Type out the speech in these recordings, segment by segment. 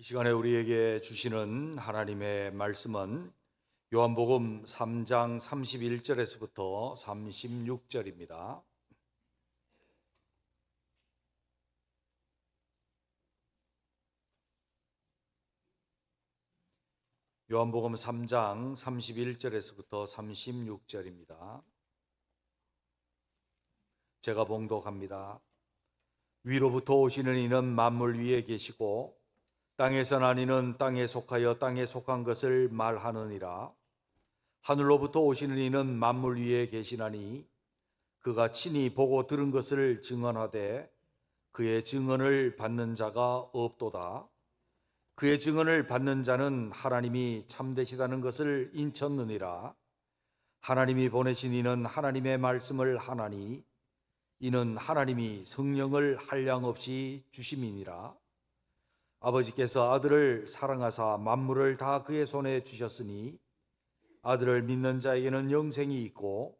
이 시간에 우리에게 주시는 하나님의 말씀은 요한복음 3장 31절에서부터 36절입니다. 요한복음 3장 31절에서부터 36절입니다. 제가 봉독합니다. 위로부터 오시는 이는 만물 위에 계시고 땅에서 난 이는 땅에 속하여 땅에 속한 것을 말하느니라. 하늘로부터 오시는 이는 만물 위에 계시나니 그가 친히 보고 들은 것을 증언하되 그의 증언을 받는 자가 없도다. 그의 증언을 받는 자는 하나님이 참되시다는 것을 인쳤느니라. 하나님이 보내신 이는 하나님의 말씀을 하나니 이는 하나님이 성령을 한량없이 주심이니라. 아버지께서 아들을 사랑하사 만물을 다 그의 손에 주셨으니 아들을 믿는 자에게는 영생이 있고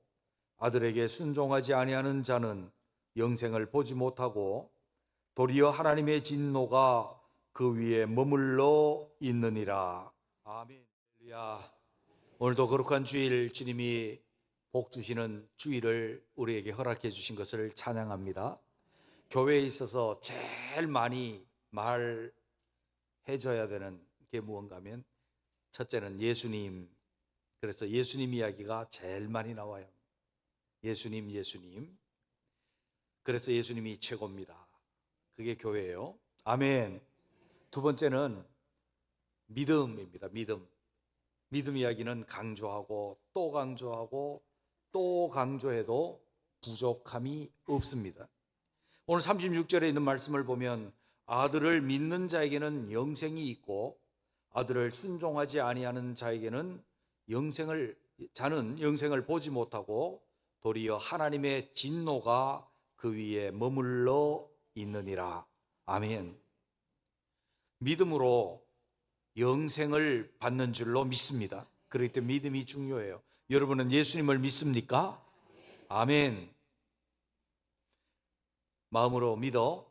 아들에게 순종하지 아니하는 자는 영생을 보지 못하고 도리어 하나님의 진노가 그 위에 머물러 있느니라. 아멘. 할렐루야. 오늘도 거룩한 주일, 주님이 복 주시는 주일을 우리에게 허락해 주신 것을 찬양합니다. 교회에 있어서 제일 많이 말해줘야 되는 게 무언가 하면 첫째는 예수님. 그래서 예수님 이야기가 제일 많이 나와요. 예수님, 예수님. 그래서 예수님이 최고입니다. 그게 교회예요. 아멘. 두 번째는 믿음입니다. 믿음. 믿음 이야기는 강조하고 또 강조하고 또 강조해도 부족함이 없습니다. 오늘 36절에 있는 말씀을 보면 아들을 믿는 자에게는 영생이 있고 아들을 순종하지 아니하는 자에게는 자는 영생을 보지 못하고 도리어 하나님의 진노가 그 위에 머물러 있느니라. 아멘. 믿음으로 영생을 받는 줄로 믿습니다. 그렇기 때문에 믿음이 중요해요. 여러분은 예수님을 믿습니까? 아멘. 마음으로 믿어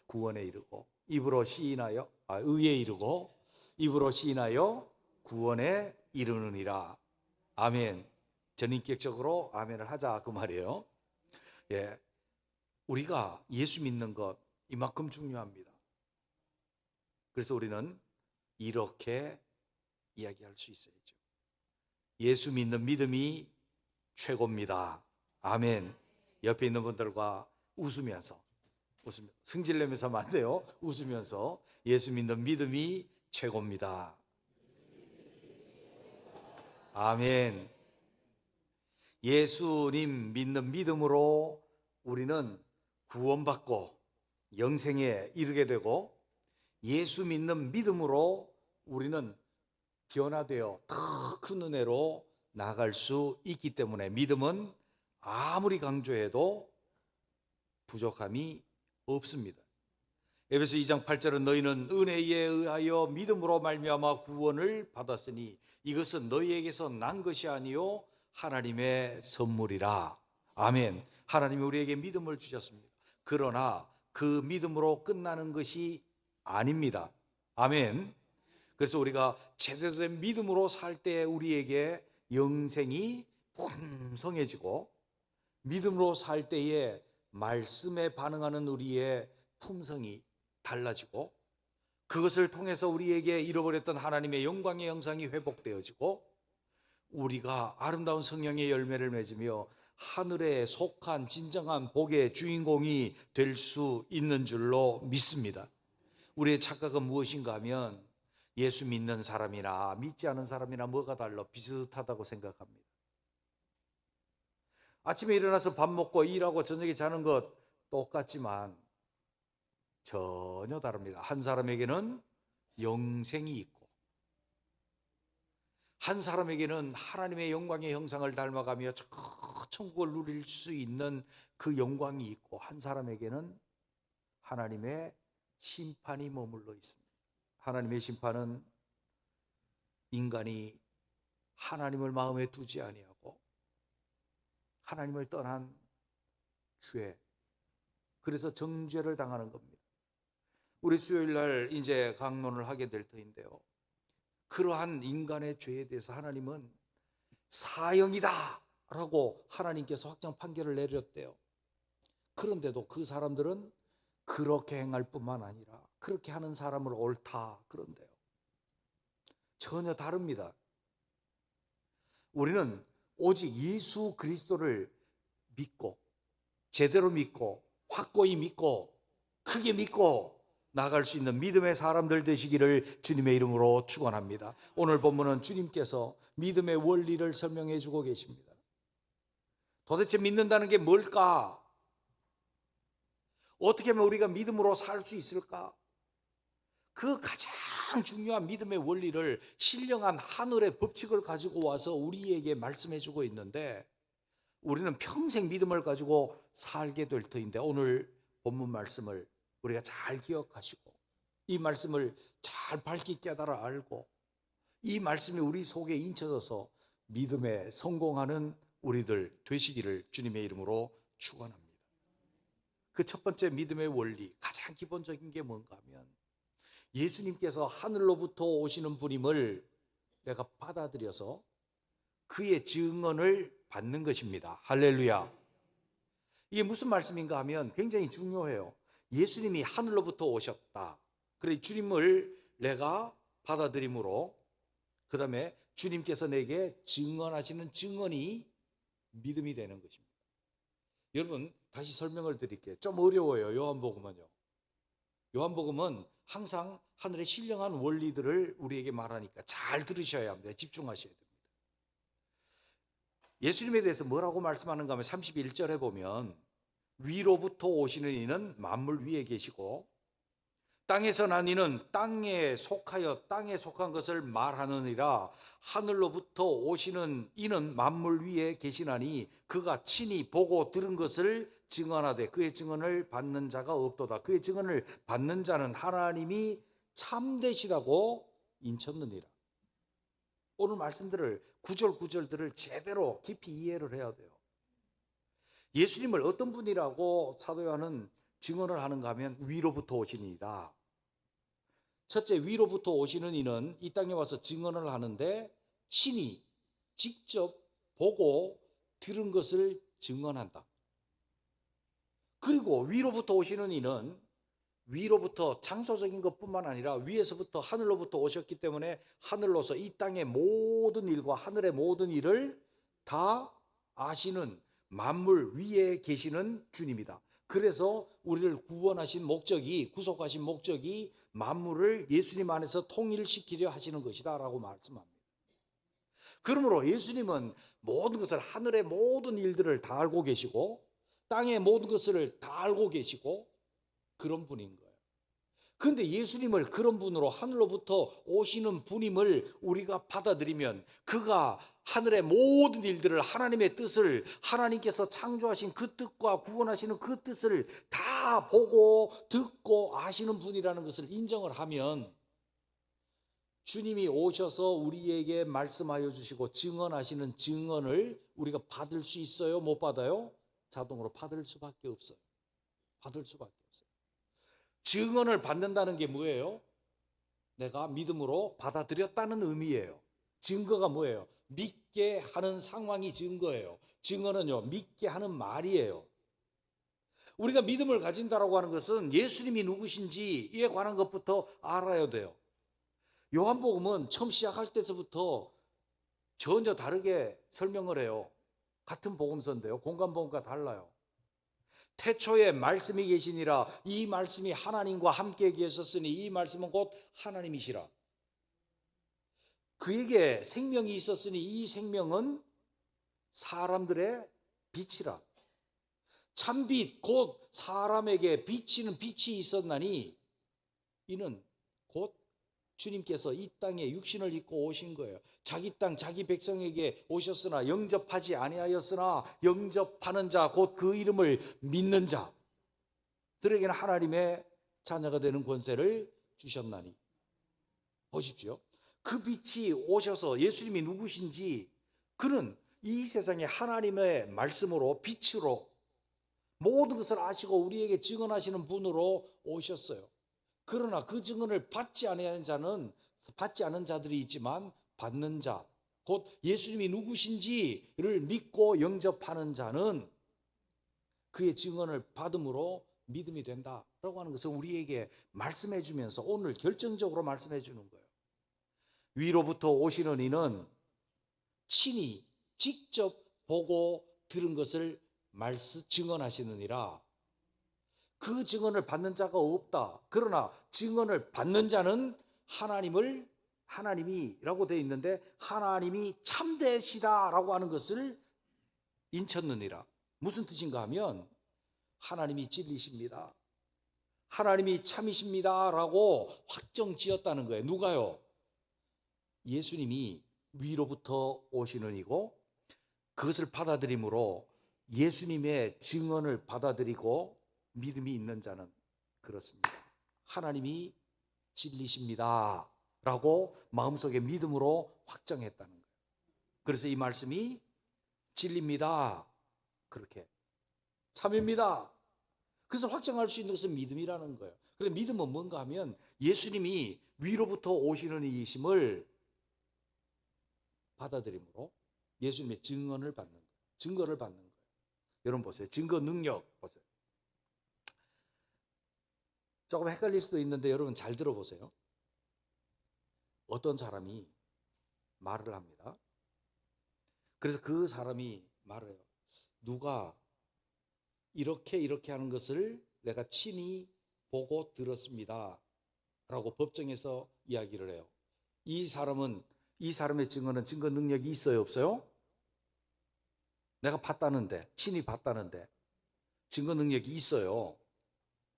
구원에 이르고 입으로 시인하여 의에 이르고 입으로 시인하여 구원에 이르느니라. 아멘. 전인격적으로 아멘을 하자 그 말이에요. 예, 우리가 예수 믿는 것 이만큼 중요합니다. 그래서 우리는 이렇게 이야기할 수 있어야죠. 예수 믿는 믿음이 최고입니다. 아멘. 옆에 있는 분들과 웃으면서 승질내면서 하면 안 돼요. 웃으면서 예수 믿는 믿음이 최고입니다. 아멘. 예수님 믿는 믿음으로 우리는 구원받고 영생에 이르게 되고 예수 믿는 믿음으로 우리는 변화되어 더 큰 은혜로 나아갈 수 있기 때문에 믿음은 아무리 강조해도 부족함이 없습니다. 에베소 2장 8절은 너희는 은혜에 의하여 믿음으로 말미암아 구원을 받았으니 이것은 너희에게서 난 것이 아니요 하나님의 선물이라. 아멘. 하나님이 우리에게 믿음을 주셨습니다. 그러나 그 믿음으로 끝나는 것이 아닙니다. 아멘. 그래서 우리가 제대로 된 믿음으로 살 때 우리에게 영생이 풍성해지고 믿음으로 살 때에 말씀에 반응하는 우리의 품성이 달라지고 그것을 통해서 우리에게 잃어버렸던 하나님의 영광의 형상이 회복되어지고 우리가 아름다운 성령의 열매를 맺으며 하늘에 속한 진정한 복의 주인공이 될 수 있는 줄로 믿습니다. 우리의 착각은 무엇인가 하면 예수 믿는 사람이나 믿지 않은 사람이나 뭐가 달라 비슷하다고 생각합니다. 아침에 일어나서 밥 먹고 일하고 저녁에 자는 것 똑같지만 전혀 다릅니다. 한 사람에게는 영생이 있고 한 사람에게는 하나님의 영광의 형상을 닮아가며 천국을 누릴 수 있는 그 영광이 있고 한 사람에게는 하나님의 심판이 머물러 있습니다. 하나님의 심판은 인간이 하나님을 마음에 두지 아니하고 하나님을 떠난 죄, 그래서 정죄를 당하는 겁니다. 우리 수요일 날 이제 강론을 하게 될 터인데요. 그러한 인간의 죄에 대해서 하나님은 사형이다 라고 하나님께서 확정 판결을 내렸대요. 그런데도 그 사람들은 그렇게 행할 뿐만 아니라 그렇게 하는 사람을 옳다 그런데요. 전혀 다릅니다. 우리는 오직 예수 그리스도를 믿고 제대로 믿고 확고히 믿고 크게 믿고 나아갈 수 있는 믿음의 사람들 되시기를 주님의 이름으로 축원합니다. 오늘 본문은 주님께서 믿음의 원리를 설명해 주고 계십니다. 도대체 믿는다는 게 뭘까? 어떻게 하면 우리가 믿음으로 살 수 있을까? 그 가장 중요한 믿음의 원리를 신령한 하늘의 법칙을 가지고 와서 우리에게 말씀해 주고 있는데, 우리는 평생 믿음을 가지고 살게 될 터인데, 오늘 본문 말씀을 우리가 잘 기억하시고 이 말씀을 잘 밝히 깨달아 알고 이 말씀이 우리 속에 인쳐져서 믿음에 성공하는 우리들 되시기를 주님의 이름으로 축원합니다. 그 첫 번째 믿음의 원리, 가장 기본적인 게 뭔가 하면 예수님께서 하늘로부터 오시는 분임을 내가 받아들여서 그의 증언을 받는 것입니다. 할렐루야. 이게 무슨 말씀인가 하면 굉장히 중요해요. 예수님이 하늘로부터 오셨다. 그래 주님을 내가 받아들임으로 그 다음에 주님께서 내게 증언하시는 증언이 믿음이 되는 것입니다. 여러분 다시 설명을 드릴게요. 좀 어려워요. 요한복음은요. 요한복음은 항상 하늘의 신령한 원리들을 우리에게 말하니까 잘 들으셔야 합니다. 집중하셔야 됩니다. 예수님에 대해서 뭐라고 말씀하는가 하면 31절에 보면 위로부터 오시는 이는 만물 위에 계시고 땅에서 난 이는 땅에 속하여 땅에 속한 것을 말하느니라. 하늘로부터 오시는 이는 만물 위에 계시나니 그가 친히 보고 들은 것을 증언하되 그의 증언을 받는 자가 없도다. 그의 증언을 받는 자는 하나님이 참되시다고 인쳤느니라. 오늘 말씀들을 구절구절들을 제대로 깊이 이해를 해야 돼요. 예수님을 어떤 분이라고 사도 요한은 증언을 하는가 하면 위로부터 오시니이다. 첫째, 위로부터 오시는 이는 이 땅에 와서 증언을 하는데 친히 직접 보고 들은 것을 증언한다. 그리고 위로부터 오시는 이는 위로부터 장소적인 것뿐만 아니라 위에서부터 하늘로부터 오셨기 때문에 하늘로서 이 땅의 모든 일과 하늘의 모든 일을 다 아시는 만물 위에 계시는 주님이다. 그래서 우리를 구원하신 목적이, 구속하신 목적이 만물을 예수님 안에서 통일시키려 하시는 것이다 라고 말씀합니다. 그러므로 예수님은 모든 것을, 하늘의 모든 일들을 다 알고 계시고 땅의 모든 것을 다 알고 계시고 그런 분인 거예요. 그런데 예수님을 그런 분으로 하늘로부터 오시는 분임을 우리가 받아들이면 그가 하늘의 모든 일들을, 하나님의 뜻을, 하나님께서 창조하신 그 뜻과 구원하시는 그 뜻을 다 보고 듣고 아시는 분이라는 것을 인정을 하면 주님이 오셔서 우리에게 말씀하여 주시고 증언하시는 증언을 우리가 받을 수 있어요? 못 받아요? 자동으로 받을 수밖에 없어요. 받을 수밖에 없어요. 증언을 받는다는 게 뭐예요? 내가 믿음으로 받아들였다는 의미예요. 증거가 뭐예요? 믿게 하는 상황이 증거예요. 증언은요, 믿게 하는 말이에요. 우리가 믿음을 가진다라고 하는 것은 예수님이 누구신지에 관한 것부터 알아야 돼요. 요한복음은 처음 시작할 때부터 전혀 다르게 설명을 해요. 같은 복음서인데요, 공간복음과 달라요. 태초에 말씀이 계시니라. 이 말씀이 하나님과 함께 계셨으니 이 말씀은 곧 하나님이시라. 그에게 생명이 있었으니 이 생명은 사람들의 빛이라. 참빛 곧 사람에게 비치는 빛이 있었나니 이는 곧 주님께서 이 땅에 육신을 입고 오신 거예요. 자기 땅 자기 백성에게 오셨으나 영접하지 아니하였으나 영접하는 자 곧 그 이름을 믿는 자들에게는 하나님의 자녀가 되는 권세를 주셨나니. 보십시오. 그 빛이 오셔서 예수님이 누구신지, 그는 이 세상에 하나님의 말씀으로 빛으로 모든 것을 아시고 우리에게 증언하시는 분으로 오셨어요. 그러나 그 증언을 받지 않은 자들이 있지만 받는 자, 곧 예수님이 누구신지를 믿고 영접하는 자는 그의 증언을 받음으로 믿음이 된다라고 하는 것을 우리에게 말씀해 주면서 오늘 결정적으로 말씀해 주는 거예요. 위로부터 오시는 이는 친히 직접 보고 들은 것을 증언하시느니라. 그 증언을 받는 자가 없다. 그러나 증언을 받는 자는 하나님이라고 되어 있는데 하나님이 참되시다라고 하는 것을 인쳤느니라. 무슨 뜻인가 하면 하나님이 진리십니다, 하나님이 참이십니다라고 확정 지었다는 거예요. 누가요? 예수님이 위로부터 오시는 이고 그것을 받아들임으로 예수님의 증언을 받아들이고 믿음이 있는 자는 그렇습니다. 하나님이 진리십니다 라고 마음속에 믿음으로 확정했다는 거예요. 그래서 이 말씀이 진리입니다, 그렇게 참입니다, 그것을 확정할 수 있는 것은 믿음이라는 거예요. 그래서 믿음은 뭔가 하면 예수님이 위로부터 오시는 이심을 받아들임으로 예수님의 증언을 받는 거예요. 증거를 받는 거예요. 여러분 보세요. 증거 능력 보세요. 조금 헷갈릴 수도 있는데 여러분 잘 들어보세요. 어떤 사람이 말을 합니다. 그래서 그 사람이 말해요. 누가 이렇게 하는 것을 내가 친히 보고 들었습니다 라고 법정에서 이야기를 해요. 이 사람의 증언은 증거 능력이 있어요, 없어요? 내가 봤다는데, 친히 봤다는데 증거 능력이 있어요.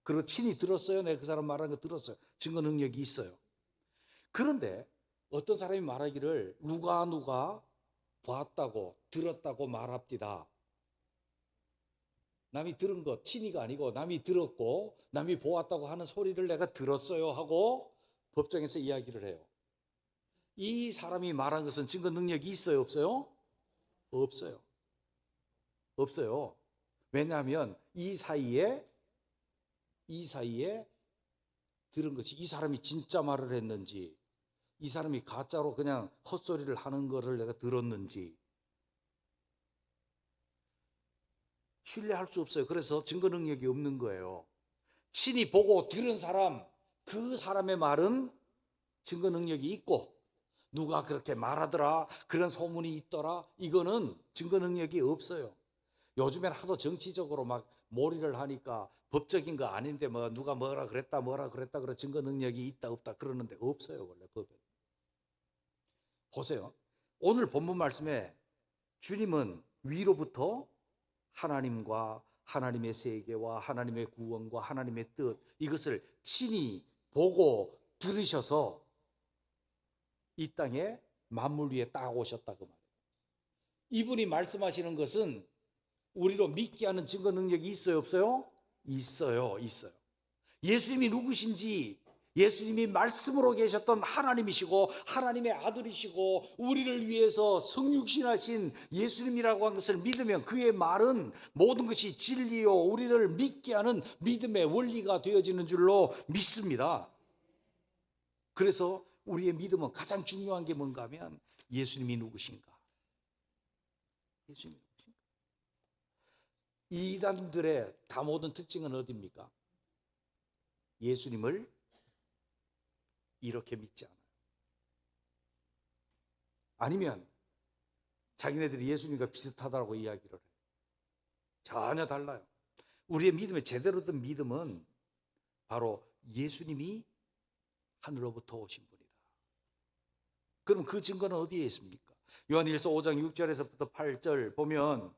그리고 친히 들었어요. 내가 그 사람 말하는 거 들었어요. 증거 능력이 있어요. 그런데 어떤 사람이 말하기를 누가 봤다고 들었다고 말합디다. 남이 들은 것, 친히가 아니고 남이 들었고 남이 보았다고 하는 소리를 내가 들었어요 하고 법정에서 이야기를 해요. 이 사람이 말한 것은 증거 능력이 있어요, 없어요? 없어요. 없어요. 왜냐하면 이 사이에 들은 것이 이 사람이 진짜 말을 했는지 이 사람이 가짜로 그냥 헛소리를 하는 거를 내가 들었는지 신뢰할 수 없어요. 그래서 증거 능력이 없는 거예요. 친히 보고 들은 사람, 그 사람의 말은 증거 능력이 있고 누가 그렇게 말하더라, 그런 소문이 있더라, 이거는 증거 능력이 없어요. 요즘엔 하도 정치적으로 막 몰이를 하니까 법적인 거 아닌데 뭐 누가 뭐라 그랬다 그래 증거 능력이 있다 없다 그러는데 없어요. 원래 법에. 보세요. 오늘 본문 말씀에 주님은 위로부터 하나님과 하나님의 세계와 하나님의 구원과 하나님의 뜻, 이것을 친히 보고 들으셔서 이 땅에 만물 위에 딱 오셨다 그 말이에요. 이분이 말씀하시는 것은 우리로 믿게 하는 증거 능력이 있어요, 없어요? 있어요. 예수님이 누구신지, 예수님이 말씀으로 계셨던 하나님이시고 하나님의 아들이시고 우리를 위해서 성육신하신 예수님이라고 하는 것을 믿으면 그의 말은 모든 것이 진리요 우리를 믿게 하는 믿음의 원리가 되어지는 줄로 믿습니다. 그래서 우리의 믿음은 가장 중요한 게 뭔가 하면 예수님이 누구신가? 예수님이 누구신가? 이단들의 다 모든 특징은 어디입니까? 예수님을 이렇게 믿지 않아요. 아니면 자기네들이 예수님과 비슷하다고 이야기를 해요. 전혀 달라요. 우리의 믿음의 제대로 된 믿음은 바로 예수님이 하늘로부터 오신 분이다. 그럼 그 증거는 어디에 있습니까? 요한일서 5장 6절에서부터 8절 보면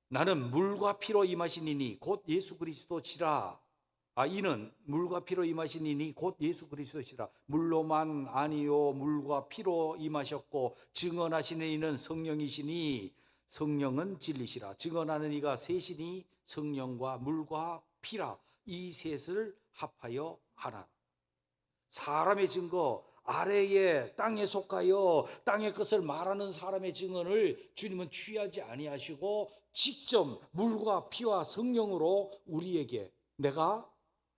나는 물과 피로 임하신 이니 곧 예수 그리스도시라. 이는 물과 피로 임하신 이니 곧 예수 그리스도시라. 물로만 아니요 물과 피로 임하셨고 증언하시는 이는 성령이시니 성령은 진리시라. 증언하는 이가 셋이니 성령과 물과 피라. 이 셋을 합하여 하나. 사람의 증거, 아래에 땅에 속하여 땅의 것을 말하는 사람의 증언을 주님은 취하지 아니하시고 직접 물과 피와 성령으로 우리에게 내가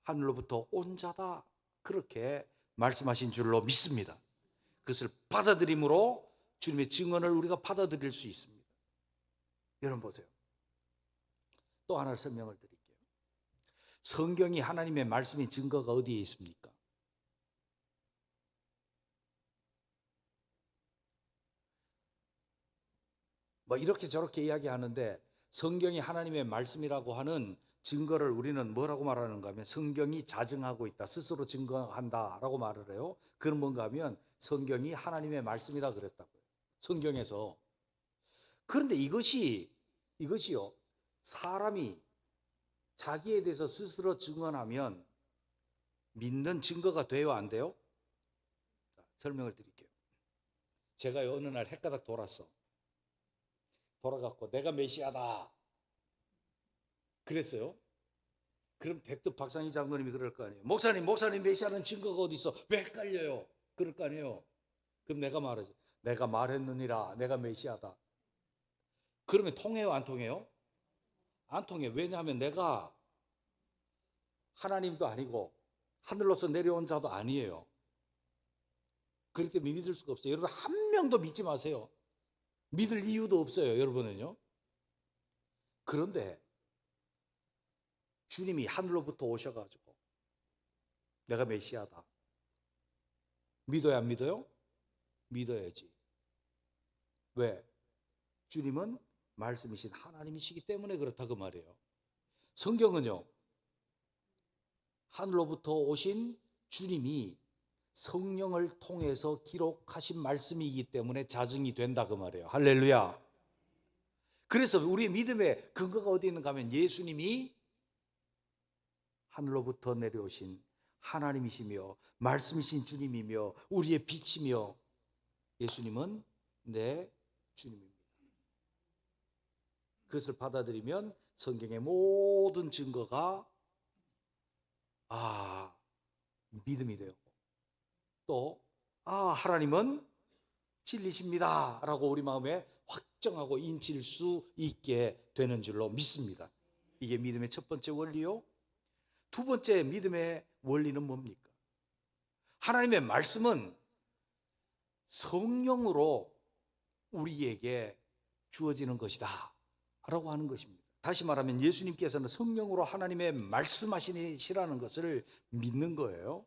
하늘로부터 온 자다, 그렇게 말씀하신 줄로 믿습니다. 그것을 받아들임으로 주님의 증언을 우리가 받아들일 수 있습니다. 여러분 보세요. 또 하나 설명을 드릴게요. 성경이 하나님의 말씀인 증거가 어디에 있습니까? 뭐 이렇게 저렇게 이야기하는데, 성경이 하나님의 말씀이라고 하는 증거를 우리는 뭐라고 말하는가 하면, 성경이 자증하고 있다, 스스로 증거한다라고 말을 해요. 그건 뭔가 하면 성경이 하나님의 말씀이라 그랬다고요, 성경에서. 그런데 이것이요, 사람이 자기에 대해서 스스로 증언하면 믿는 증거가 돼요, 안 돼요? 자, 설명을 드릴게요. 제가 어느 날 헷가닥 돌아갖고 내가 메시아다 그랬어요. 그럼 대뜸 박상희 장로님이 그럴 거 아니에요. 목사님 메시아는 증거가 어디 있어? 왜 헷갈려요? 그럴 거 아니에요. 그럼 내가 말하지. 내가 말했느니라, 내가 메시아다. 그러면 통해요, 안 통해요? 안 통해. 왜냐하면 내가 하나님도 아니고 하늘로서 내려온 자도 아니에요. 그렇기 때문에 믿을 수가 없어요. 여러분 한 명도 믿지 마세요. 믿을 이유도 없어요, 여러분은요. 그런데 주님이 하늘로부터 오셔가지고 내가 메시아다, 믿어야 안 믿어요? 믿어야지. 왜? 주님은 말씀이신 하나님이시기 때문에 그렇다, 그 말이에요. 성경은요, 하늘로부터 오신 주님이 성령을 통해서 기록하신 말씀이기 때문에 자증이 된다, 그 말이에요. 할렐루야. 그래서 우리의 믿음의 근거가 어디 있는가 하면, 예수님이 하늘로부터 내려오신 하나님이시며 말씀이신 주님이며 우리의 빛이며, 예수님은 내 주님입니다. 그것을 받아들이면 성경의 모든 증거가 믿음이 되고, 또 하나님은 진리십니다 라고 우리 마음에 확정하고 인칠 수 있게 되는 줄로 믿습니다. 이게 믿음의 첫 번째 원리요. 두 번째 믿음의 원리는 뭡니까? 하나님의 말씀은 성령으로 우리에게 주어지는 것이다 라고 하는 것입니다. 다시 말하면 예수님께서는 성령으로 하나님의 말씀하시라는 것을 믿는 거예요.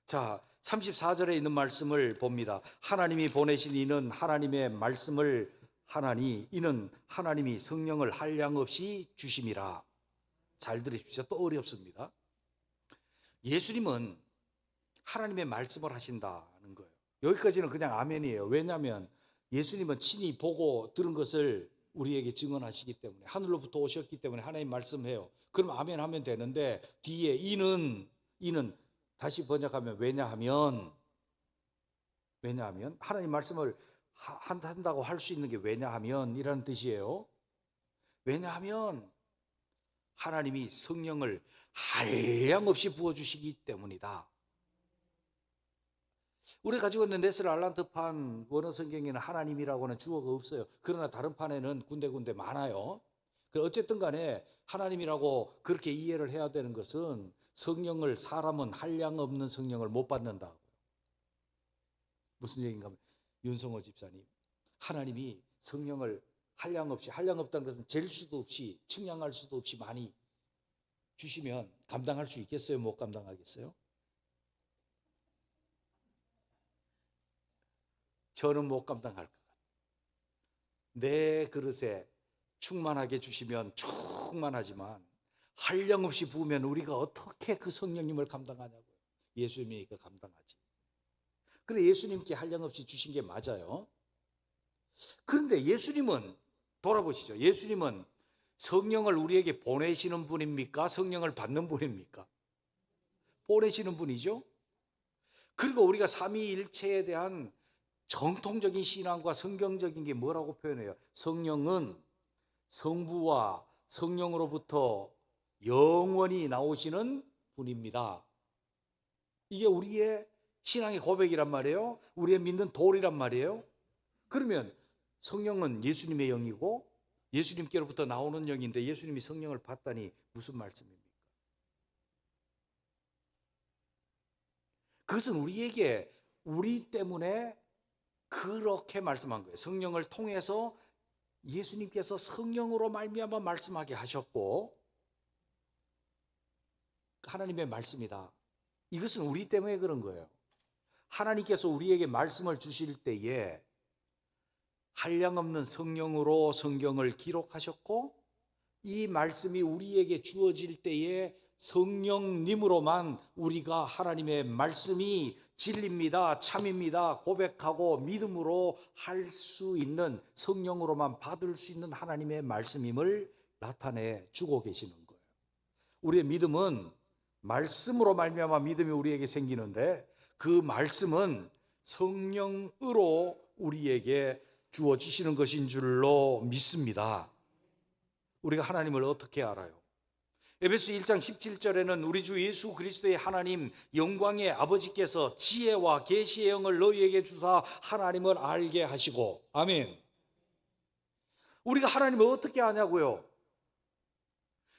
자, 34절에 있는 말씀을 봅니다. 하나님이 보내신 이는 하나님의 말씀을 하나니 이는 하나님이 성령을 한량없이 주심이라. 잘 들으십시오. 또 어렵습니다. 예수님은 하나님의 말씀을 하신다는 거예요. 여기까지는 그냥 아멘이에요. 왜냐하면 예수님은 친히 보고 들은 것을 우리에게 증언하시기 때문에, 하늘로부터 오셨기 때문에 하나님 말씀해요. 그럼 아멘 하면 되는데, 뒤에 이는 다시 번역하면 왜냐하면 하나님 말씀을 한다고 할 수 있는 게 왜냐하면 이라는 뜻이에요. 왜냐하면 하나님이 성령을 한량없이 부어주시기 때문이다. 우리가 가지고 있는 네슬 알란트판 원어 성경에는 하나님이라고는 주어가 없어요. 그러나 다른 판에는 군데군데 많아요. 어쨌든 간에 하나님이라고 그렇게 이해를 해야 되는 것은, 성령을, 사람은 한량 없는 성령을 못 받는다. 무슨 얘기인가 하면, 윤성호 집사님, 하나님이 성령을 한량 없다는 것은 잴 수도 없이 측량할 수도 없이 많이 주시면 감당할 수 있겠어요? 못 감당하겠어요? 저는 못 감당할 것 같아요. 내 그릇에 충만하게 주시면 충만하지만 한량없이 부으면 우리가 어떻게 그 성령님을 감당하냐고요. 예수님이 그 감당하지. 그래, 예수님께 한량없이 주신 게 맞아요. 그런데 예수님은, 돌아보시죠. 예수님은 성령을 우리에게 보내시는 분입니까? 성령을 받는 분입니까? 보내시는 분이죠. 그리고 우리가 삼위일체에 대한 정통적인 신앙과 성경적인 게 뭐라고 표현해요? 성령은 성부와 성령으로부터 영원히 나오시는 분입니다. 이게 우리의 신앙의 고백이란 말이에요. 우리의 믿는 도리란 말이에요. 그러면 성령은 예수님의 영이고 예수님께로부터 나오는 영인데, 예수님이 성령을 받다니 무슨 말씀입니까? 그것은 우리에게 우리 때문에 그렇게 말씀한 거예요. 성령을 통해서 예수님께서 성령으로 말미암아 말씀하게 하셨고, 하나님의 말씀이다. 이것은 우리 때문에 그런 거예요. 하나님께서 우리에게 말씀을 주실 때에 한량없는 성령으로 성경을 기록하셨고, 이 말씀이 우리에게 주어질 때에 성령님으로만 우리가 하나님의 말씀이 진리입니다, 참입니다 고백하고 믿음으로 할 수 있는, 성령으로만 받을 수 있는 하나님의 말씀임을 나타내 주고 계시는 거예요. 우리의 믿음은 말씀으로 말미암아 믿음이 우리에게 생기는데, 그 말씀은 성령으로 우리에게 주어지시는 것인 줄로 믿습니다. 우리가 하나님을 어떻게 알아요? 에베소 1장 17절에는 우리 주 예수 그리스도의 하나님 영광의 아버지께서 지혜와 계시의 영을 너희에게 주사 하나님을 알게 하시고, 아멘. 우리가 하나님을 어떻게 아냐고요?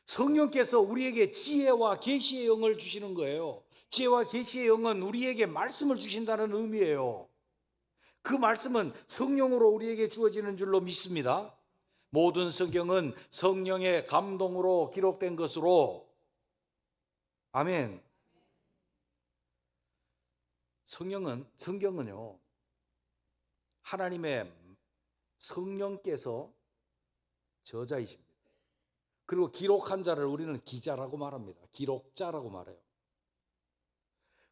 성령께서 우리에게 지혜와 계시의 영을 주시는 거예요. 지혜와 계시의 영은 우리에게 말씀을 주신다는 의미예요. 그 말씀은 성령으로 우리에게 주어지는 줄로 믿습니다. 모든 성경은 성령의 감동으로 기록된 것으로, 아멘. 성경은요, 하나님의 성령께서 저자이십니다. 그리고 기록한 자를 우리는 기자라고 말합니다. 기록자라고 말해요.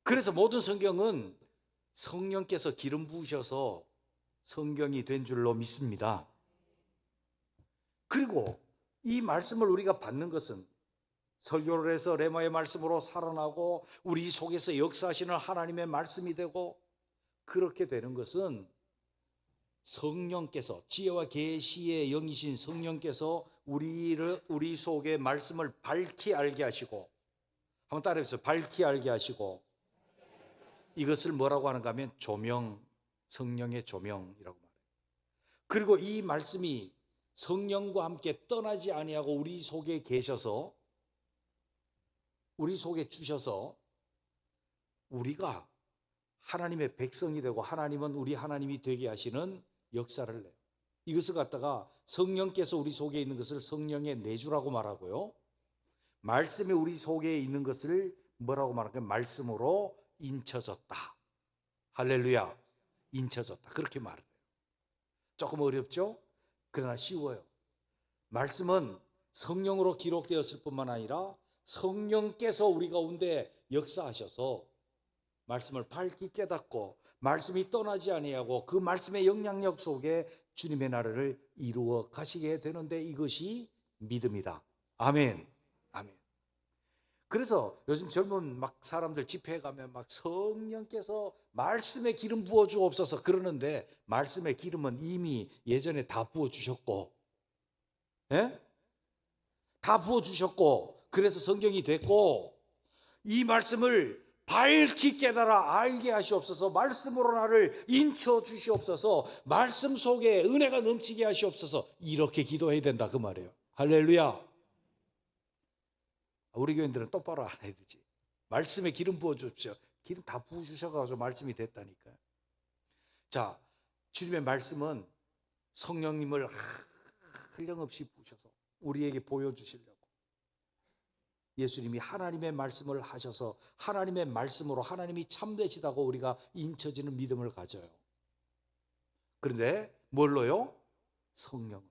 그래서 모든 성경은 성령께서 기름 부으셔서 성경이 된 줄로 믿습니다. 그리고 이 말씀을 우리가 받는 것은 설교를 해서 레마의 말씀으로 살아나고 우리 속에서 역사하시는 하나님의 말씀이 되고, 그렇게 되는 것은 성령께서, 지혜와 계시의 영이신 성령께서 우리 속에 말씀을 밝히 알게 하시고, 한번 따라해보세요. 밝히 알게 하시고, 이것을 뭐라고 하는가 하면 조명, 성령의 조명이라고 말해요. 그리고 이 말씀이 성령과 함께 떠나지 아니하고 우리 속에 계셔서, 우리 속에 주셔서 우리가 하나님의 백성이 되고 하나님은 우리 하나님이 되게 하시는 역사를 내요. 이것을 갖다가 성령께서 우리 속에 있는 것을 성령의 내주라고 말하고요, 말씀이 우리 속에 있는 것을 뭐라고 말할까요? 말씀으로 인쳐졌다. 할렐루야. 인쳐졌다. 그렇게 말해요. 조금 어렵죠? 그러나 쉬워요. 말씀은 성령으로 기록되었을 뿐만 아니라 성령께서 우리 가운데 역사하셔서 말씀을 밝히 깨닫고 말씀이 떠나지 아니하고 그 말씀의 영향력 속에 주님의 나라를 이루어 가시게 되는데, 이것이 믿음이다. 아멘. 아멘. 그래서 요즘 젊은 막 사람들 집회에 가면 막 성령께서 말씀에 기름 부어 주옵소서 그러는데, 말씀의 기름은 이미 예전에 다 부어 주셨고, 예? 다 부어 주셨고, 그래서 성경이 됐고, 이 말씀을 밝히 깨달아 알게 하시옵소서, 말씀으로 나를 인쳐 주시옵소서, 말씀 속에 은혜가 넘치게 하시옵소서, 이렇게 기도해야 된다 그 말이에요. 할렐루야. 우리 교인들은 똑바로 알아야 되지. 말씀에 기름 부어 주십시오. 기름 다 부어 주셔가지고 말씀이 됐다니까요. 자, 주님의 말씀은 성령님을 한량없이 부으셔서 우리에게 보여주시려고 예수님이 하나님의 말씀을 하셔서 하나님의 말씀으로 하나님이 참되시다고 우리가 인쳐지는 믿음을 가져요. 그런데 뭘로요? 성령으로.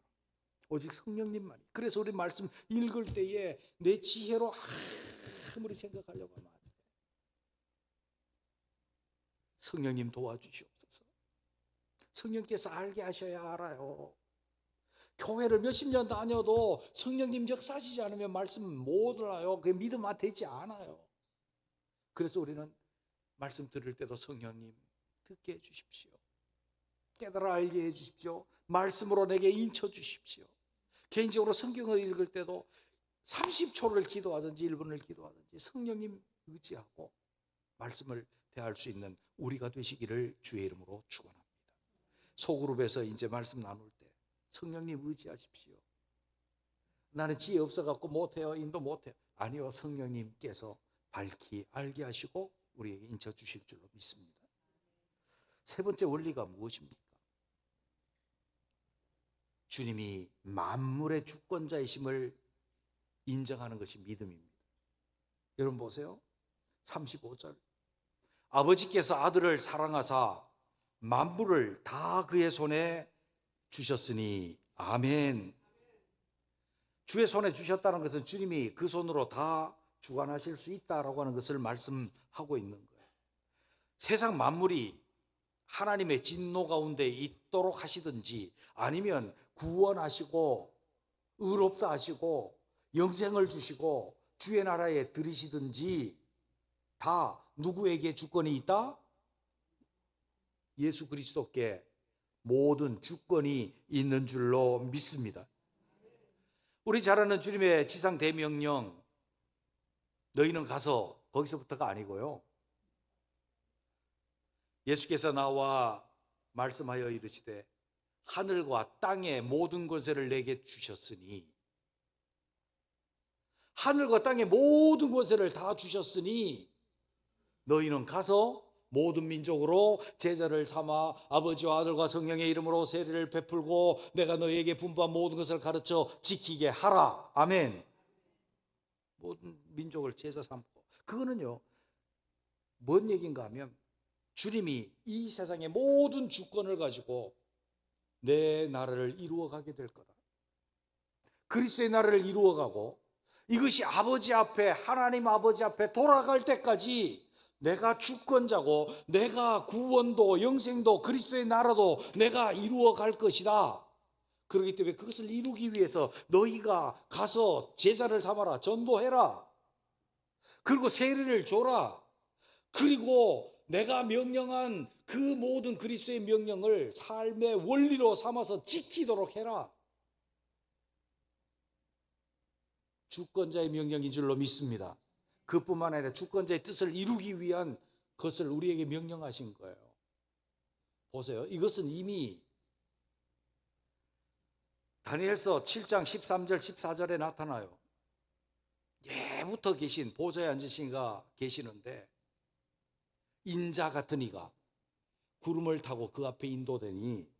오직 성령님만이. 그래서 우리 말씀 읽을 때에 내 지혜로 아무리 생각하려고 하면 안 돼. 성령님 도와주시옵소서. 성령께서 알게 하셔야 알아요. 교회를 몇십 년 다녀도 성령님 역사하시지 않으면 말씀 못 알아요. 그게 믿음 되지 않아요. 그래서 우리는 말씀 들을 때도 성령님 듣게 해주십시오. 깨달아 알게 해주십시오. 말씀으로 내게 인쳐 주십시오. 개인적으로 성경을 읽을 때도 30초를 기도하든지 1분을 기도하든지 성령님 의지하고 말씀을 대할 수 있는 우리가 되시기를 주의 이름으로 축원합니다. 소그룹에서 이제 말씀 나눌 때 성령님 의지하십시오. 나는 지혜 없어갖고 못해요, 인도 못해요. 아니요, 성령님께서 밝히 알게 하시고 우리에게 인쳐 주실 줄로 믿습니다. 세 번째 원리가 무엇입니까? 주님이 만물의 주권자이심을 인정하는 것이 믿음입니다. 여러분 보세요. 35절. 아버지께서 아들을 사랑하사 만물을 다 그의 손에 주셨으니 아멘. 주의 손에 주셨다는 것은 주님이 그 손으로 다 주관하실 수 있다라고 하는 것을 말씀하고 있는 거예요. 세상 만물이 하나님의 진노 가운데 있도록 하시든지 아니면 구원하시고 의롭다 하시고 영생을 주시고 주의 나라에 들이시든지 다 누구에게 주권이 있다? 예수 그리스도께 모든 주권이 있는 줄로 믿습니다. 우리 잘 아는 주님의 지상 대명령, 너희는 가서, 거기서부터가 아니고요, 예수께서 나와 말씀하여 이르시되 하늘과 땅의 모든 권세를 내게 주셨으니, 하늘과 땅의 모든 권세를 다 주셨으니 너희는 가서 모든 민족으로 제자를 삼아 아버지와 아들과 성령의 이름으로 세례를 베풀고 내가 너희에게 분부한 모든 것을 가르쳐 지키게 하라. 아멘. 모든 민족을 제자 삼고, 그거는요 뭔 얘기인가 하면 주님이 이 세상의 모든 주권을 가지고 내 나라를 이루어가게 될 거다. 그리스도의 나라를 이루어가고 이것이 아버지 앞에, 하나님 아버지 앞에 돌아갈 때까지 내가 주권자고 내가 구원도 영생도 그리스도의 나라도 내가 이루어갈 것이다. 그렇기 때문에 그것을 이루기 위해서 너희가 가서 제자를 삼아라, 전도해라, 그리고 세례를 줘라, 그리고 내가 명령한 그 모든 그리스도의 명령을 삶의 원리로 삼아서 지키도록 해라. 주권자의 명령인 줄로 믿습니다. 그뿐만 아니라 주권자의 뜻을 이루기 위한 것을 우리에게 명령하신 거예요. 보세요. 이것은 이미 다니엘서 7장 13절 14절에 나타나요. 예부터 계신 보좌에 앉으신 이가 계시는데 인자 같은 이가 구름을 타고 그 앞에 인도되니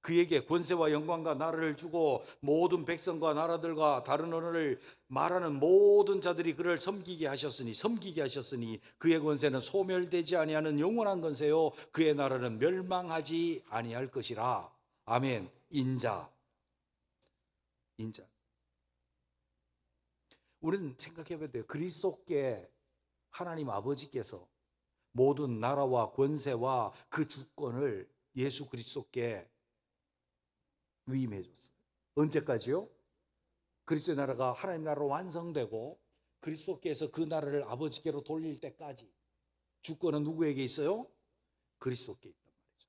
그에게 권세와 영광과 나라를 주고 모든 백성과 나라들과 다른 언어를 말하는 모든 자들이 그를 섬기게 하셨으니 그의 권세는 소멸되지 아니하는 영원한 권세요 그의 나라는 멸망하지 아니할 것이라. 아멘. 인자. 우리는 생각해 봐야 돼요. 그리스도께 하나님 아버지께서 모든 나라와 권세와 그 주권을 예수 그리스도께 위임해 줬어요. 언제까지요? 그리스도의 나라가 하나님 나라로 완성되고 그리스도께서 그 나라를 아버지께로 돌릴 때까지 주권은 누구에게 있어요? 그리스도께 있단 말이죠.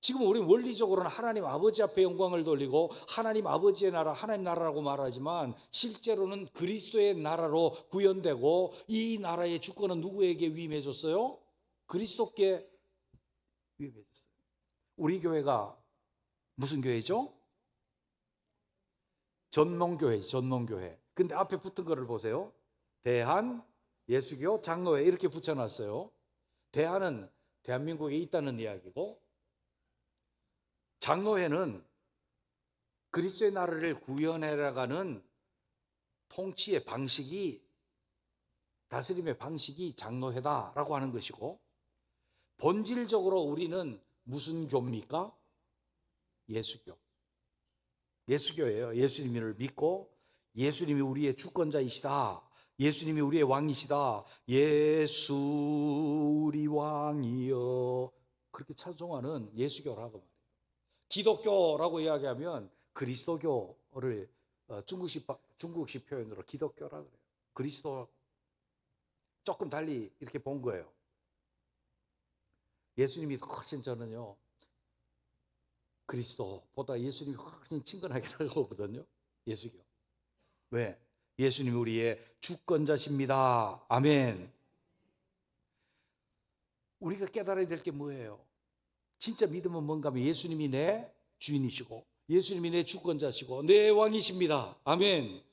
지금 우리는 원리적으로는 하나님 아버지 앞에 영광을 돌리고 하나님 아버지의 나라, 하나님 나라라고 말하지만 실제로는 그리스도의 나라로 구현되고 이 나라의 주권은 누구에게 위임해 줬어요? 그리스도께 위임해 줬어요. 우리 교회가 무슨 교회죠? 전농교회. 근데 앞에 붙은 거를 보세요. 대한 예수교 장로회 이렇게 붙여놨어요. 대한은 대한민국에 있다는 이야기고, 장로회는 그리스도의 나라를 구현해나가는 통치의 방식이, 다스림의 방식이 장로회다라고 하는 것이고, 본질적으로 우리는 무슨 교입니까? 예수교예요. 예수님을 믿고 예수님이 우리의 주권자이시다, 예수님이 우리의 왕이시다, 예수 우리 왕이여, 그렇게 찬송하는 예수교라고 말해요. 기독교라고 이야기하면 그리스도교를 중국식 표현으로 기독교라고 그래요. 그리스도 조금 달리 이렇게 본 거예요. 예수님이 훨씬 저는요 그리스도보다 예수님이 훨씬 친근하게 다가오거든요. 예수교. 왜? 예수님이 우리의 주권자십니다. 아멘. 우리가 깨달아야 될 게 뭐예요? 진짜 믿음은 뭔가 하면 예수님이 내 주인이시고 예수님이 내 주권자시고 내 왕이십니다. 아멘.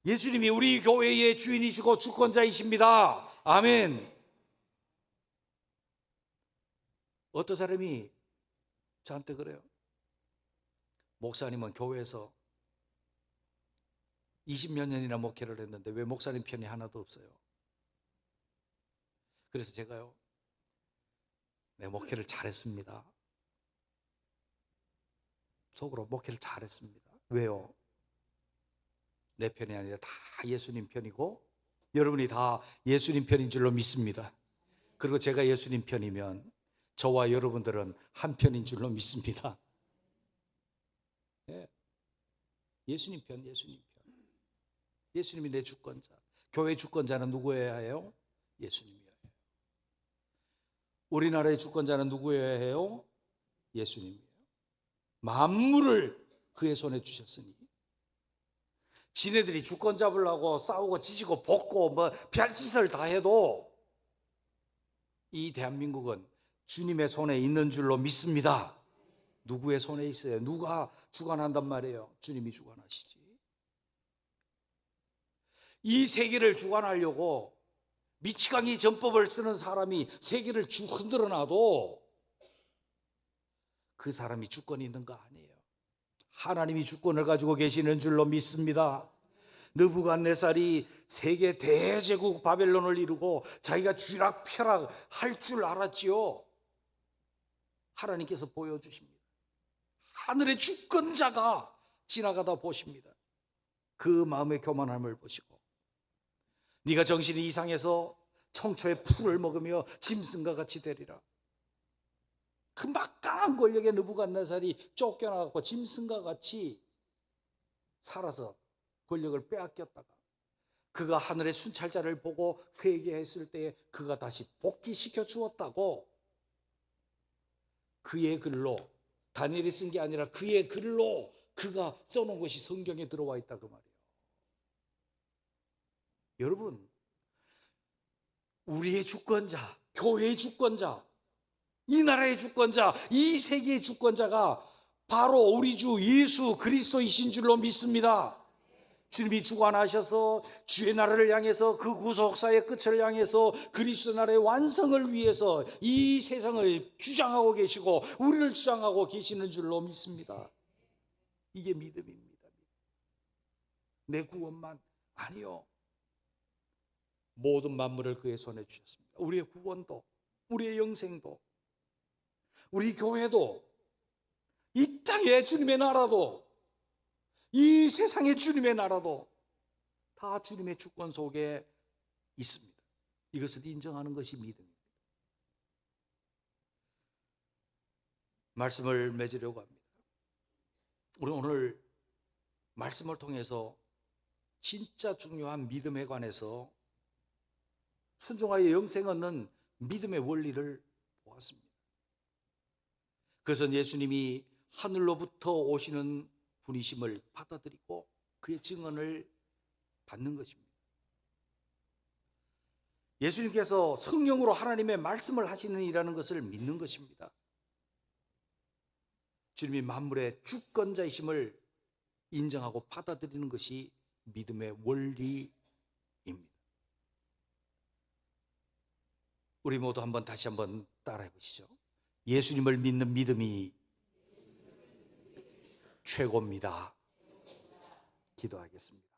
예수님이 우리 교회의 주인이시고 주권자이십니다. 아멘. 어떤 사람이 저한테 그래요. 목사님은 교회에서 20몇 년이나 목회를 했는데 왜 목사님 편이 하나도 없어요? 그래서 제가요, 내 목회를 잘했습니다. 속으로 목회를 잘했습니다. 왜요? 내 편이 아니라 다 예수님 편이고 여러분이 다 예수님 편인 줄로 믿습니다. 그리고 제가 예수님 편이면 저와 여러분들은 한 편인 줄로 믿습니다. 예. 예수님 편, 예수님 편. 예수님이 내 주권자. 교회 주권자는 누구여야 해요? 예수님이어야 해요. 우리나라의 주권자는 누구여야 해요? 예수님이에요. 만물을 그의 손에 주셨으니 지네들이 주권 잡으려고 싸우고 지지고 볶고 뭐 별짓을 다 해도 이 대한민국은 주님의 손에 있는 줄로 믿습니다. 누구의 손에 있어요? 누가 주관한단 말이에요? 주님이 주관하시지. 이 세계를 주관하려고 미치광이 전법을 쓰는 사람이 세계를 쭉 흔들어 놔도 그 사람이 주권이 있는 거 아니에요. 하나님이 주권을 가지고 계시는 줄로 믿습니다. 느부갓네살이 세계 대제국 바벨론을 이루고 자기가 쥐락펴락 할 줄 알았지요. 하나님께서 보여주십니다. 하늘의 주권자가 지나가다 보십니다. 그 마음의 교만함을 보시고 네가 정신이 이상해서 청초의 풀을 먹으며 짐승과 같이 되리라. 그 막강한 권력의 느부갓네살이 쫓겨나고 짐승과 같이 살아서 권력을 빼앗겼다가 그가 하늘의 순찰자를 보고 회개했을 때에 그가 다시 복귀시켜 주었다고 그의 글로, 다니엘이 쓴 게 아니라 그의 글로 그가 써놓은 것이 성경에 들어와 있다 그 말이에요. 여러분, 우리의 주권자, 교회의 주권자, 이 나라의 주권자, 이 세계의 주권자가 바로 우리 주 예수 그리스도이신 줄로 믿습니다. 주님이 주관하셔서 주의 나라를 향해서 그 구속사의 끝을 향해서 그리스도 나라의 완성을 위해서 이 세상을 주장하고 계시고 우리를 주장하고 계시는 줄로 믿습니다. 이게 믿음입니다. 내 구원만 아니요, 모든 만물을 그의 손에 주셨습니다. 우리의 구원도, 우리의 영생도, 우리 교회도, 이 땅의 주님의 나라도, 이 세상의 주님의 나라도 다 주님의 주권 속에 있습니다. 이것을 인정하는 것이 믿음입니다. 말씀을 맺으려고 합니다. 우리 오늘 말씀을 통해서 진짜 중요한 믿음에 관해서 순종하여 영생 얻는 믿음의 원리를 보았습니다. 그것은 예수님이 하늘로부터 오시는 분이심을 받아들이고 그의 증언을 받는 것입니다. 예수님께서 성령으로 하나님의 말씀을 하시는 이라는 것을 믿는 것입니다. 주님이 만물의 주권자이심을 인정하고 받아들이는 것이 믿음의 원리입니다. 우리 모두 다시 한번 따라해 보시죠. 예수님을 믿는 믿음이 최고입니다. 기도하겠습니다.